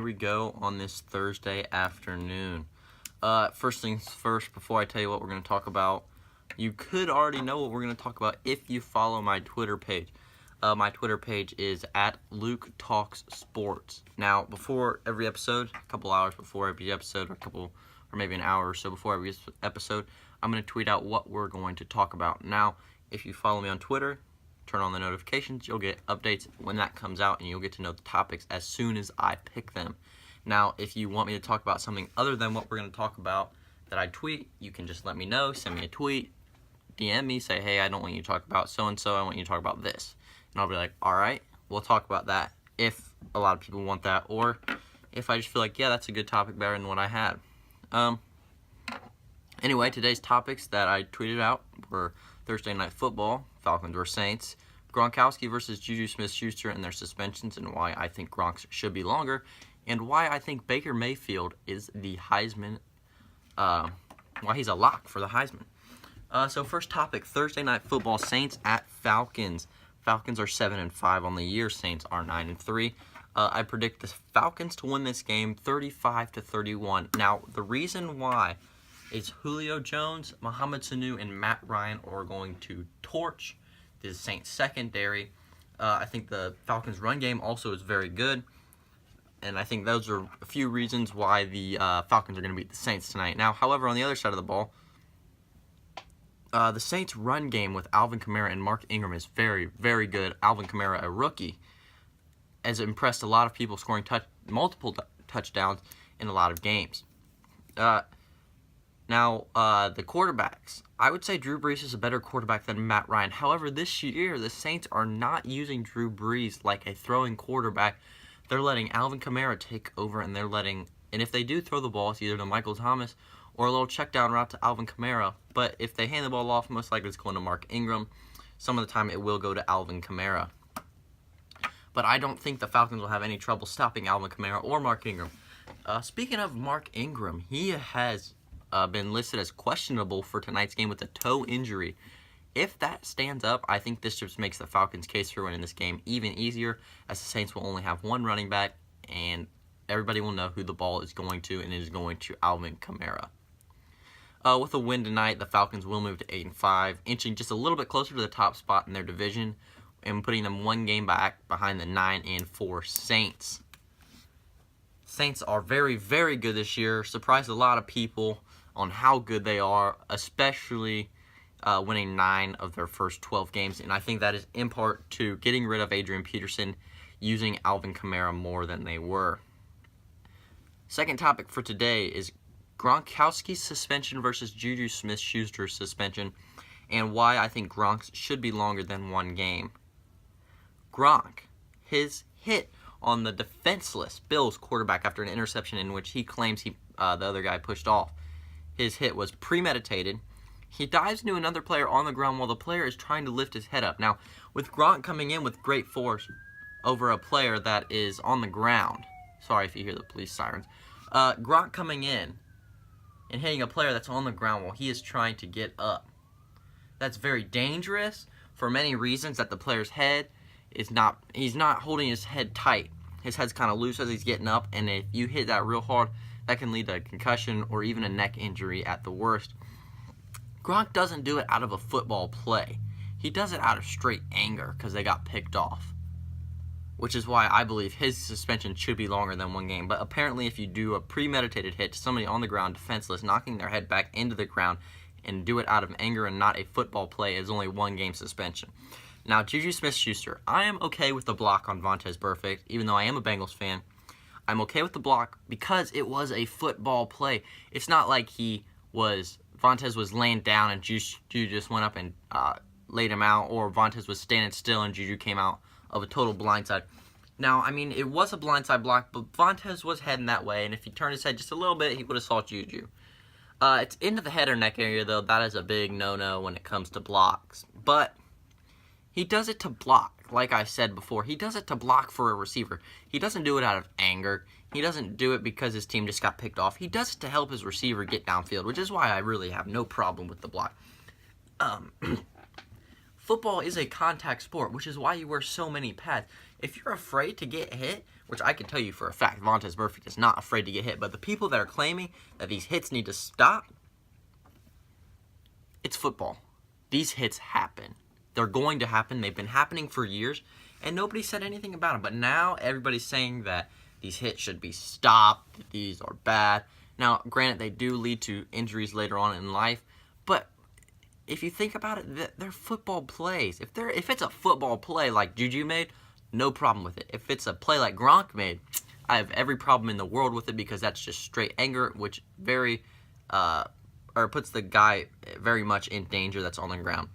we go on this Thursday afternoon. First things first, before I tell you what we're going to talk about, you could already know what we're going to talk about if you follow my Twitter page. My Twitter page is @LukeTalksSports. Now, before every episode, a couple hours before every episode, or maybe an hour or so before every episode, I'm going to tweet out what we're going to talk about. Now, if you follow me on Twitter, turn on the notifications, you'll get updates when that comes out, and you'll get to know the topics as soon as I pick them. Now, if you want me to talk about something other than what we're going to talk about that I tweet, you can just let me know, send me a tweet, DM me, say, hey, I don't want you to talk about so-and-so, I want you to talk about this. And I'll be like, all right, we'll talk about that if a lot of people want that, or if I just feel like, yeah, that's a good topic, better than what I had. Anyway, today's topics that I tweeted out were Thursday Night Football, Falcons vs. Saints, Gronkowski versus JuJu Smith-Schuster and their suspensions and why I think Gronk's should be longer, and why I think Baker Mayfield is the Heisman, why he's a lock for the Heisman. So first topic, Thursday Night Football, Saints at Falcons. Falcons are 7-5 on the year, Saints are 9-3. I predict the Falcons to win this game 35-31. Now, the reason why is Julio Jones, Mohamed Sanu, and Matt Ryan are going to torch the Saints secondary. I think the Falcons run game also is very good. And I think those are a few reasons why the Falcons are going to beat the Saints tonight. Now, however, on the other side of the ball, the Saints run game with Alvin Kamara and Mark Ingram is very, very good. Alvin Kamara, a rookie, has impressed a lot of people, scoring multiple touchdowns in a lot of games. Now, the quarterbacks. I would say Drew Brees is a better quarterback than Matt Ryan. However, this year, the Saints are not using Drew Brees like a throwing quarterback. They're letting Alvin Kamara take over, and if they do throw the ball, it's either to Michael Thomas or a little check down route to Alvin Kamara. But if they hand the ball off, most likely it's going to Mark Ingram. Some of the time, it will go to Alvin Kamara. But I don't think the Falcons will have any trouble stopping Alvin Kamara or Mark Ingram. Speaking of Mark Ingram, he has been listed as questionable for tonight's game with a toe injury. If that stands up, I think this just makes the Falcons' case for winning this game even easier, as the Saints will only have one running back, and everybody will know who the ball is going to, and it is going to Alvin Kamara. With a win tonight, the Falcons will move to 8-5, inching just a little bit closer to the top spot in their division, and putting them one game back behind the 9-4 Saints. Saints are very, very good this year. Surprised a lot of people on how good they are, especially winning 9 of their first 12 games. And I think that is in part to getting rid of Adrian Peterson, using Alvin Kamara more than they were. Second topic for today is Gronkowski's suspension versus JuJu Smith-Schuster's suspension, and why I think Gronk's should be longer than one game. Gronk, his hit on the defenseless Bills quarterback after an interception in which he claims the other guy pushed off. His hit was premeditated. He dives into another player on the ground while the player is trying to lift his head up. Now, with Gronk coming in with great force over a player that is on the ground, sorry if you hear the police sirens, Gronk coming in and hitting a player that's on the ground while he is trying to get up. That's very dangerous for many reasons. That the player's head is he's not holding his head tight. His head's kind of loose as he's getting up, and if you hit that real hard, that can lead to a concussion or even a neck injury at the worst. Gronk doesn't do it out of a football play. He does it out of straight anger because they got picked off, which is why I believe his suspension should be longer than one game. But apparently if you do a premeditated hit to somebody on the ground defenseless, knocking their head back into the ground, and do it out of anger and not a football play, is only one game suspension. Now, JuJu Smith-Schuster, I am okay with the block on Vontaze Burfict, even though I am a Bengals fan. I'm okay with the block because it was a football play. It's not like Vontaze was laying down and JuJu just went up and laid him out, or Vontaze was standing still and JuJu came out of a total blindside. Now, I mean, it was a blindside block, but Vontaze was heading that way, and if he turned his head just a little bit, he would have saw JuJu. It's into the head or neck area, though. That is a big no-no when it comes to blocks. But he does it to block. Like I said before, he does it to block for a receiver. He doesn't do it out of anger. He doesn't do it because his team just got picked off. He does it to help his receiver get downfield, which is why I really have no problem with the block. Football is a contact sport, which is why you wear so many pads. If you're afraid to get hit, which I can tell you for a fact, Vontaze Burfict is not afraid to get hit. But the people that are claiming that these hits need to stop, it's football. These hits happen. They're going to happen. They've been happening for years, and nobody said anything about them. But now everybody's saying that these hits should be stopped, that these are bad. Now, granted, they do lead to injuries later on in life, but if you think about it, they're football plays. If it's a football play like JuJu made, no problem with it. If it's a play like Gronk made, I have every problem in the world with it because that's just straight anger, which puts the guy very much in danger that's on the ground.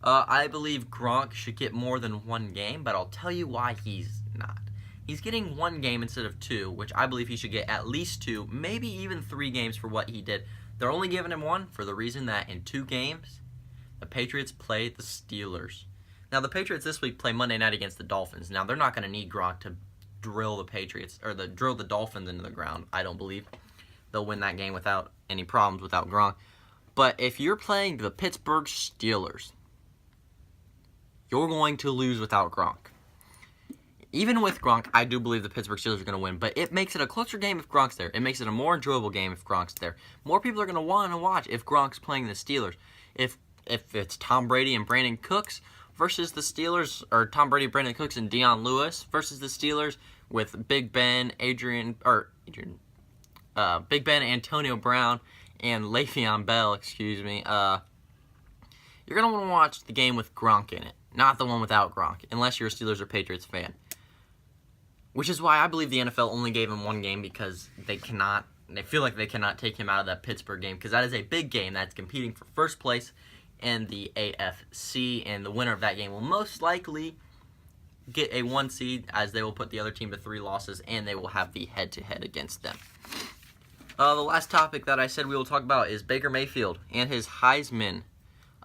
I believe Gronk should get more than one game, but I'll tell you why he's not. He's getting one game instead of two, which I believe he should get at least two, maybe even 3 games for what he did. They're only giving him one for the reason that in 2 games, the Patriots play the Steelers. Now, the Patriots this week play Monday night against the Dolphins. Now, they're not going to need Gronk to drill the Patriots, or drill the Dolphins into the ground, I don't believe. They'll win that game without any problems without Gronk. But if you're playing the Pittsburgh Steelers, you're going to lose without Gronk. Even with Gronk, I do believe the Pittsburgh Steelers are going to win, but it makes it a closer game if Gronk's there. It makes it a more enjoyable game if Gronk's there. More people are going to want to watch if Gronk's playing the Steelers. If it's Tom Brady and Brandon Cooks versus the Steelers, or Tom Brady, Brandon Cooks, and Deion Lewis versus the Steelers with Big Ben, Big Ben, Antonio Brown, and Le'Veon Bell, you're going to want to watch the game with Gronk in it, not the one without Gronk, unless you're a Steelers or Patriots fan. Which is why I believe the NFL only gave him one game, because they feel like they cannot take him out of that Pittsburgh game, because that is a big game that's competing for first place in the AFC, and the winner of that game will most likely get a 1 seed, as they will put the other team to 3 losses, and they will have the head-to-head against them. The last topic that I said we will talk about is Baker Mayfield and his Heisman.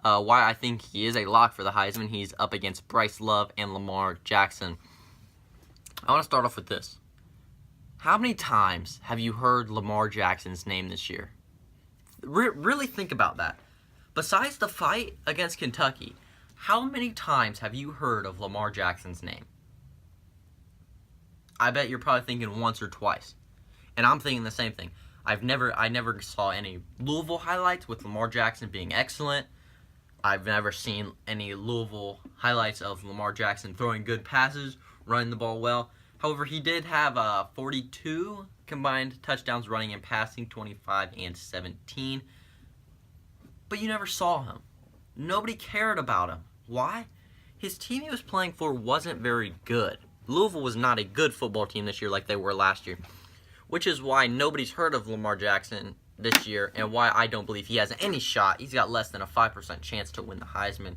Why I think he is a lock for the Heisman. He's up against Bryce Love and Lamar Jackson. I want to start off with this. How many times have you heard Lamar Jackson's name this year? Really think about that. Besides the fight against Kentucky, how many times have you heard of Lamar Jackson's name? I bet you're probably thinking once or twice. And I'm thinking the same thing. I never saw any Louisville highlights with Lamar Jackson being excellent. I've never seen any Louisville highlights of Lamar Jackson throwing good passes, running the ball well. However, he did have 42 combined touchdowns running and passing, 25 and 17. But you never saw him. Nobody cared about him. Why? His team he was playing for wasn't very good. Louisville was not a good football team this year like they were last year, which is why nobody's heard of Lamar Jackson this year, and why I don't believe he has any shot. He's got less than a 5% chance to win the Heisman.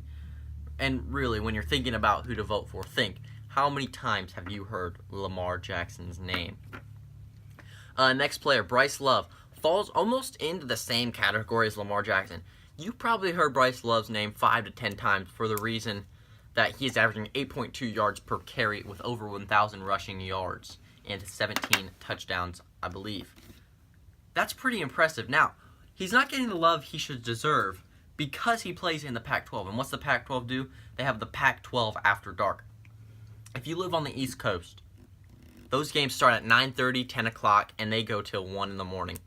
And really, when you're thinking about who to vote for, think, how many times have you heard Lamar Jackson's name? Next player, Bryce Love, falls almost into the same category as Lamar Jackson. You probably heard Bryce Love's name 5 to 10 times for the reason that he's averaging 8.2 yards per carry with over 1,000 rushing yards and 17 touchdowns, I believe. That's pretty impressive. Now, he's not getting the love he should deserve because he plays in the Pac-12. And what's the Pac-12 do? They have the Pac-12 After Dark. If you live on the East Coast, those games start at 9:30, 10 o'clock, and they go till 1 in the morning.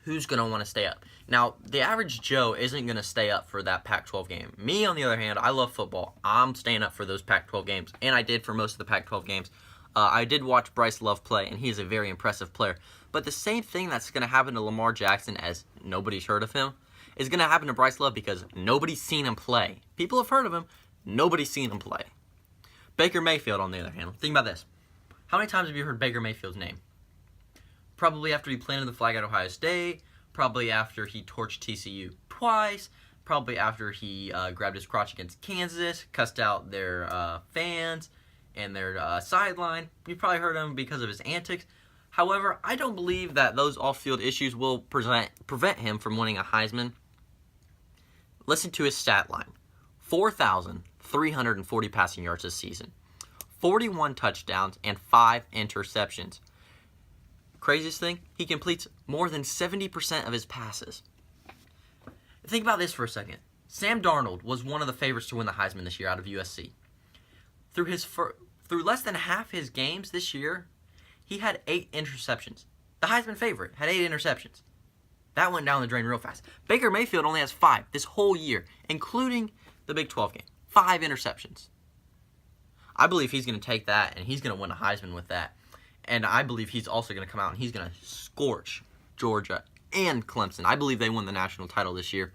Who's going to want to stay up? Now, the average Joe isn't going to stay up for that Pac-12 game. Me, on the other hand, I love football. I'm staying up for those Pac-12 games, and I did for most of the Pac-12 games. I did watch Bryce Love play, and he is a very impressive player. But the same thing that's going to happen to Lamar Jackson, as nobody's heard of him, is going to happen to Bryce Love because nobody's seen him play. People have heard of him. Nobody's seen him play. Baker Mayfield, on the other hand, think about this. How many times have you heard Baker Mayfield's name? Probably after he planted the flag at Ohio State, probably after he torched TCU twice, probably after he grabbed his crotch against Kansas, cussed out their fans and their sideline. You've probably heard him because of his antics. However, I don't believe that those off-field issues will prevent him from winning a Heisman. Listen to his stat line. 4,340 passing yards this season, 41 touchdowns, and 5 interceptions. Craziest thing, he completes more than 70% of his passes. Think about this for a second. Sam Darnold was one of the favorites to win the Heisman this year out of USC. Through through less than half his games this year, he had 8 interceptions. The Heisman favorite had 8 interceptions. That went down the drain real fast. Baker Mayfield only has 5 this whole year, including the Big 12 game. 5 interceptions. I believe he's going to take that, and he's going to win a Heisman with that. And I believe he's also going to come out, and he's going to scorch Georgia and Clemson. I believe they win the national title this year.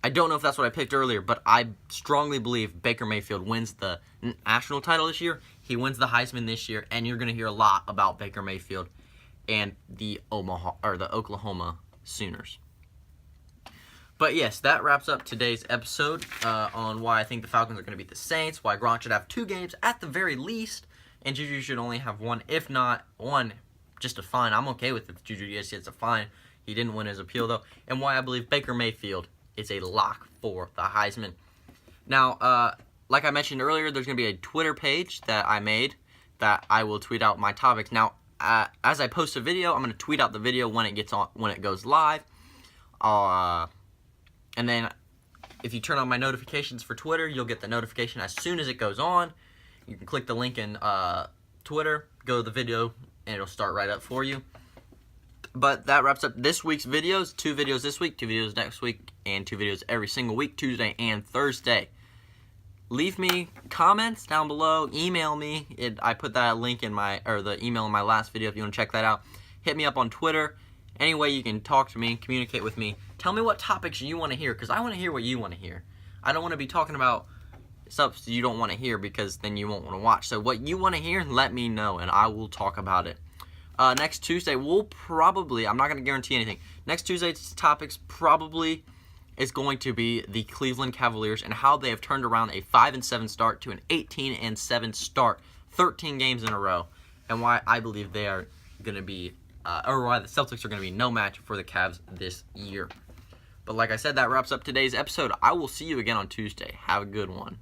I don't know if that's what I picked earlier, but I strongly believe Baker Mayfield wins the national title this year. He wins the Heisman this year, and you're going to hear a lot about Baker Mayfield and the Oklahoma Sooners. But yes, that wraps up today's episode on why I think the Falcons are going to beat the Saints, why Gronk should have 2 games at the very least, and JuJu should only have 1, if not 1, just a fine. I'm okay with it. JuJu, yes, it's a fine. He didn't win his appeal, though. And why I believe Baker Mayfield is a lock for the Heisman. Now, like I mentioned earlier, there's going to be a Twitter page that I made that I will tweet out my topics. Now, as I post a video, I'm going to tweet out the video when it goes live. And then if you turn on my notifications for Twitter, you'll get the notification as soon as it goes on. You can click the link in Twitter, go to the video, and it'll start right up for you. But that wraps up this week's videos. 2 videos this week, 2 videos next week, and 2 videos every single week, Tuesday and Thursday. Leave me comments down below. Email me. I put that link in the email in my last video if you want to check that out. Hit me up on Twitter. Any way you can talk to me, communicate with me. Tell me what topics you want to hear, because I want to hear what you want to hear. I don't want to be talking about stuff you don't want to hear, because then you won't want to watch. So what you want to hear, let me know, and I will talk about it. Next Tuesday, I'm not going to guarantee anything. Next Tuesday's topics probably is going to be the Cleveland Cavaliers and how they have turned around a 5-7 start to an 18-7 start, 13 games in a row, and why I believe they are going to be, or why the Celtics are going to be no match for the Cavs this year. But like I said, that wraps up today's episode. I will see you again on Tuesday. Have a good one.